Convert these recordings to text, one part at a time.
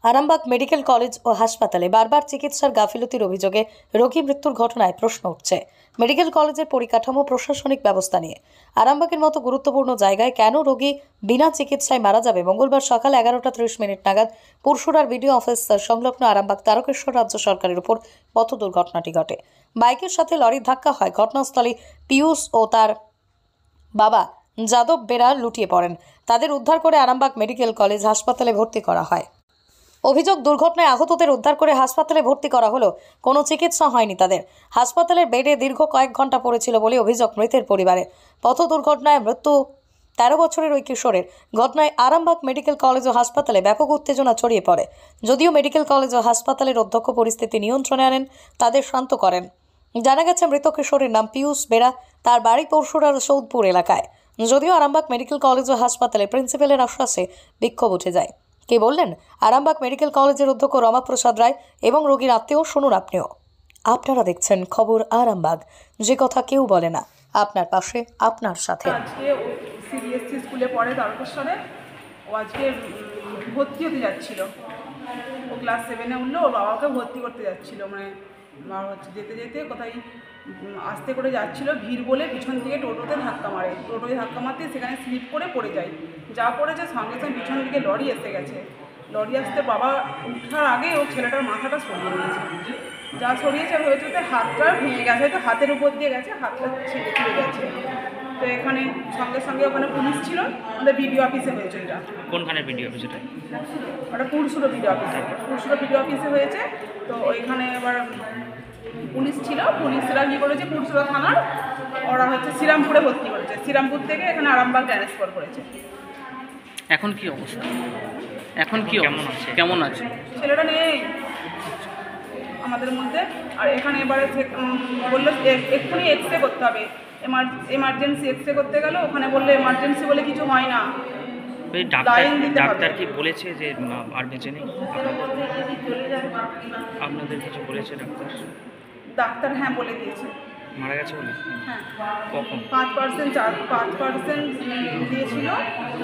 Arambagh medical college ও হাসপাতালে বারবার চিকিৎসার গাফিলতির অভিযোগে রোগী মৃত্যুর ঘটনায় প্রশ্ন উঠছে মেডিকেল কলেজের পরিকাঠামো প্রশাসনিক ব্যবস্থা নিয়ে। আরামবাগের মতো গুরুত্বপূর্ণ জায়গায় কেন রোগী বিনা চিকিৎসায় মারা যাবে? মঙ্গলবার সকাল 11:30 নাগাদ পুরসুরার বিডিও অফিস সংলগ্ন আরামবাগ তারকেশ্বর রাজ্য সরকারের উপর পথ দুর্ঘটনাটি ঘটে। বাইকের সাথে লরির ধাক্কা হয়। ঘটনাস্থলে পিয়ুষ ও তার বাবা যাদব বেরা লুটিয়ে পড়েন। তাদের উদ্ধার করে আরামবাগ মেডিকেল কলেজ হাসপাতালে ভর্তি করা হয়। অভিযোগ, দুর্ঘটনায় আহতদের উদ্ধার করে হাসপাতালে ভর্তি করা হলো, কোনো চিকিৎসা হয়নি তাদের। হাসপাতালের বেডে দীর্ঘ কয়েক ঘন্টা পড়েছিল বলে অভিযোগ মৃতের পরিবারের। পথ দুর্ঘটনায় মৃত্যু 13 বছরের ওই কিশোরের। ঘটনায় আরামবাগ মেডিকেল কলেজ ও হাসপাতালে ব্যাপক উত্তেজনা ছড়িয়ে পড়ে। যদিও মেডিকেল কলেজ ও হাসপাতালের অধ্যক্ষ পরিস্থিতি নিয়ন্ত্রণে আনেন, তাদের শান্ত করেন। জানা গেছে মৃত কিশোরের নাম পিয়ুষ বেরা, তার বাড়ি পরশুরার সৌদপুর এলাকায়। যদিও আরামবাগ মেডিকেল কলেজ ও হাসপাতালে প্রিন্সিপালের আশ্বাসে বিক্ষোভ উঠে যায়। কে বললেন আরামবাগ মেডিকেল কলেজের অধ্যক্ষ রমাপ্রসাদ রায় এবং রোগীর আত্মীয়? শুনুন আপনিও। আপনারা দেখছেন খবর আরামবাগ, যে কথা কেউ বলে না, আপনার পাশে, আপনার সাথে। আজকে সিবিএসসি স্কুলে পড়ে তারকেশ্বরে। ও আজকে ভর্তি হতে যাচ্ছিল। ও ক্লাস 7-এ উঠলো, ওর বাবাকে ভর্তি করতে যাচ্ছিল। মানে যেতে যেতে কোথায় আস্তে করে যাচ্ছিল, ভিড় বলে পিছন থেকে টোটোতে ধাক্কা মারে। টোটোয় ধাক্কা মারতে সেখানে স্লিপ করে পড়ে যায়। যা পড়েছে সঙ্গে সঙ্গে পিছন দিকে লরি এসে গেছে। লরি আসতে বাবা উঠার আগে ও ছেলেটার মাথাটা সরিয়ে নিয়েছে। যা সরিয়েছে ভেবেছে হাতটা ভেঙে গেছে, হয়তো হাতের উপর দিয়ে গেছে, হাতটা ছিঁড়ে গেছে। তো এখানে সঙ্গে সঙ্গে ওখানে পুলিশ ছিল, আমাদের বিডিও অফিসে হয়েছে। এটা কোনখানে বিডিও অফিস? ওটা পুরসুরা বিডিও অফিসে, পুরসুরা বিডিও অফিসে হয়েছে। তো ওইখানে এবার পুলিশ ছিল, পুলিশরা কী করেছে, পুরসুরা থানার ওরা হচ্ছে শ্রীরামপুরে ভর্তি করেছে। শ্রীরামপুর থেকে এখানে আরামবাগ ট্রান্সফার করেছে। এখন কি অবস্থা? এখন কি কেমন আছে? ছেলেটা নেই আমাদের মধ্যে। আর এখানে এবারে বললো এক্ষুনি এক্স রে করতে হবে, এমার্জেন্সি এক্স রে করতে গেল। ওখানে বললো এমার্জেন্সি বলে কিছু হয় না, ডাক্তার কি বলেছে যে আর বেঁচে নেই? আপনাদের কিছু বলেছে ডাক্তার? হ্যাঁ বলে দিয়েছে, মারা গেছে বলে। হ্যাঁ কখন? 5% দিয়েছিল,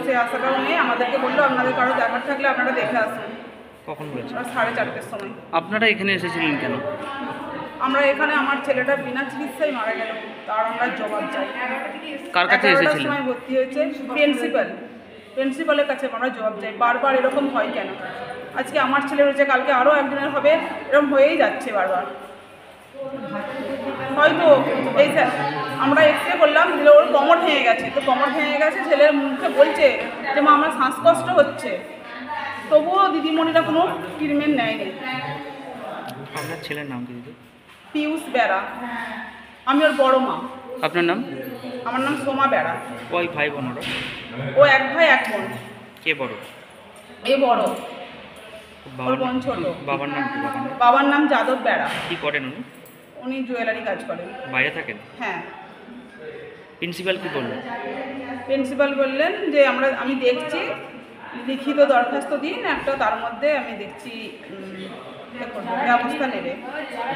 সে আশাটাও নেই। আমাদেরকে বললো আপনাদের কারো দেখার থাকলে আপনারা দেখে আসুন। কখন বলেছে? 4:30-র সময়। আপনারা এখানে এসেছিলেন কেন? আমরা এখানে, আমার ছেলেটা বিনা চিকিৎসায় মারা গেল, তার আমরা জবাব চাই। কার কাছে এসেছিলেন? সময় ভর্তি হয়েছে প্রিন্সিপালের কাছে আমরা জবাব চাই। বারবার এরকম হয় কেন? আজকে আমার ছেলে হয়েছে, কালকে আরও একজনের হবে, এরকম হয়েই যাচ্ছে বারবার। হয়তো এই আমরা এক্স রে করলাম, দিলে ওর কোমর ভেঙে গেছে। তো কোমর ভেঙে গেছে, ছেলের মুখে বলছে যে মা আমার শ্বাসকষ্ট হচ্ছে, তবুও দিদিমণিরা কোনো ট্রিটমেন্ট নেয়নি। আপনার ছেলের নাম দিদি? পিয়ুষ বেরা, আমি ওর বড় মা। আপনার নাম? আমার নাম সোমা বেরা। ওই ভাই বোন ওরা? ও এক ভাই এক বোন। কে বড়? এ বড়, ওর বোন ছোট। বাবার নাম কি? বাবার নাম যাদব বেরা। কি করেন উনি? উনি জুয়েলারি কাজ করেন। বাইরে থাকেন? হ্যাঁ। প্রিন্সিপাল কি বললেন? প্রিন্সিপাল বললেন যে আমি দেখছি, লিখিত দরখাস্ত দিন একটা, তার মধ্যে আমি দেখছি ব্যবস্থা নেবে।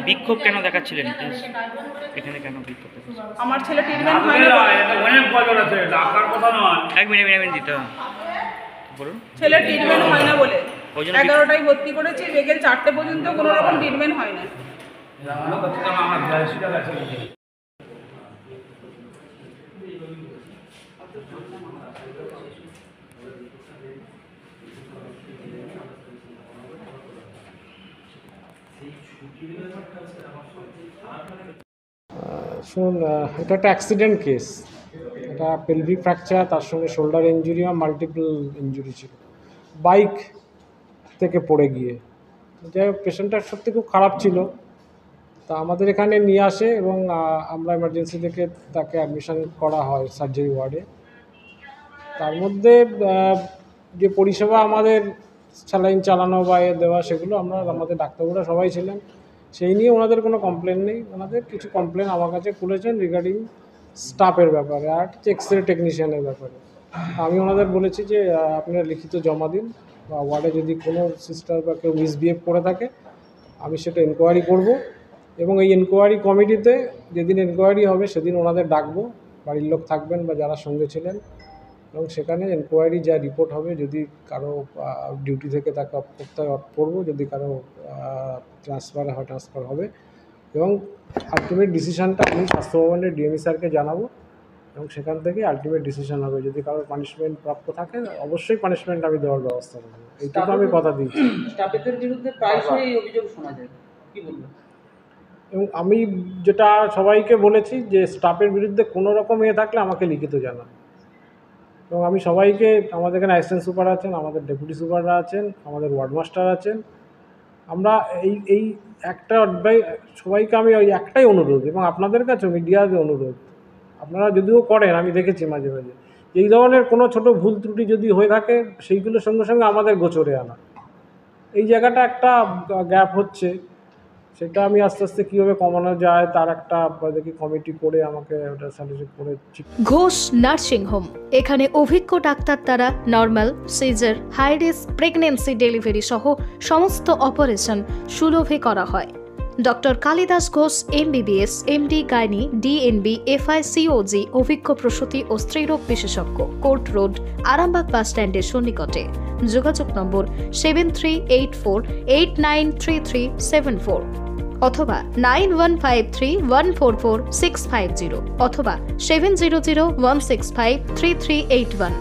বিক্ষোভ কেন দেখাচ্ছিলেন? এখানে কেন বিক্ষোভ? আমার ছেলে ট্রিটমেন্ট হয় না। এক মিনিট দিতে বলুন। ছেলে ট্রিটমেন্ট হয় না বলে 11টায় ভর্তি করেছি, বিকেল 4টে পর্যন্ত কোনো রকম ট্রিটমেন্ট হয় না। শুনুন, এটা একটা অ্যাক্সিডেন্ট কেস। এটা পেলভিক ফ্র্যাকচার, তার সঙ্গে শোল্ডার ইঞ্জুরি আর মাল্টিপল ইঞ্জুরি ছিল বাইক থেকে পড়ে গিয়ে। যাই হোক, পেশেন্টটা সত্যি খুব খারাপ ছিল। তা আমাদের এখানে নিয়ে আসে এবং আমরা এমার্জেন্সি থেকে তাকে অ্যাডমিশন করা হয় সার্জারি ওয়ার্ডে। তার মধ্যে যে পরিষেবা আমাদের স্যালাইন চালানো বা দেওয়া, সেগুলো আমাদের ডাক্তারবাবুরা সবাই ছিলেন, সেই নিয়ে ওনাদের কোনো কমপ্লেন নেই। ওনাদের কিছু কমপ্লেন আমার কাছে খুলেছেন রিগার্ডিং স্টাফের ব্যাপারে আর এক্সরে টেকনিশিয়ানের ব্যাপারে। আমি ওনাদের বলেছি যে আপনারা লিখিত জমা দিন, বা ওয়ার্ডে যদি কোনো সিস্টার বা কেউ মিসবিহেভ করে থাকে আমি সেটা এনকোয়ারি করব, এবং এই এনকোয়ারি কমিটিতে যেদিন এনকোয়ারি হবে সেদিন ওনাদের ডাকবো, বাড়ির লোক থাকবেন বা যারা সঙ্গে ছিলেন, এবং সেখানে এনকোয়ারি যা রিপোর্ট হবে, যদি কারো ডিউটি থেকে তাকে অফ করতে হয় অফ করবো, যদি কারো ট্রান্সফার হয় ট্রান্সফার হবে, এবং আলটিমেট ডিসিশানটা আমি স্বাস্থ্য ভবনের ডিএমই স্যারকে জানাবো, এবং সেখান থেকে আলটিমেট ডিসিশন হবে। যদি কারোর পানিশমেন্ট প্রাপ্য থাকে অবশ্যই পানিশমেন্ট আমি দেওয়ার ব্যবস্থা করবো, এইটুকু আমি কথা দিচ্ছি। স্টাফেদের বিরুদ্ধে প্রায়শই এই অভিযোগ শোনা যায়, কি বলবেন? এবং আমি যেটা সবাইকে বলেছি যে স্টাফের বিরুদ্ধে কোনো রকম থাকলে আমাকে লিখিত জানান। এবং আমি সবাইকে, আমাদের এখানে অ্যাসিস্ট্যান্ট সুপার আছেন, আমাদের ডেপুটি সুপাররা আছেন, আমাদের ওয়ার্ড মাস্টার আছেন, আমরা এই একটা সবাইকে আমি ওই একটাই অনুরোধ, এবং আপনাদের কাছে মিডিয়ার অনুরোধ, আপনারা যদিও করেন, আমি দেখেছি মাঝে মাঝে, এই ধরনের কোনো ছোট ভুল ত্রুটি যদি হয়ে থাকে সেইগুলোর সঙ্গে সঙ্গে আমাদের গোচরে আনা। এই জায়গাটা একটা গ্যাপ হচ্ছে, সেটা আমি আস্তে আস্তে কীভাবে কমানো যায় তার একটা দেখি কমিটি করে আমাকে ওটা সাজেশন করে। ঘোষ নার্সিং হোম, এখানে অভিজ্ঞ ডাক্তার দ্বারা normal, caesar, high risk pregnancy, delivery সহ সমস্ত অপারেশন সুলভে করা হয়। Doctor Kalidas Ghosh MBBS, MD gynae, DNB, FICOG, অভিজ্ঞ প্রসূতি ও স্ত্রীরোগ বিশেষজ্ঞ, কোর্ট রোড, আরামবাগ বাস স্ট্যান্ডের সন্নিকটে। যোগাযোগ নম্বর 7384893374 অথবা 9153144650 অথবা 7001653381।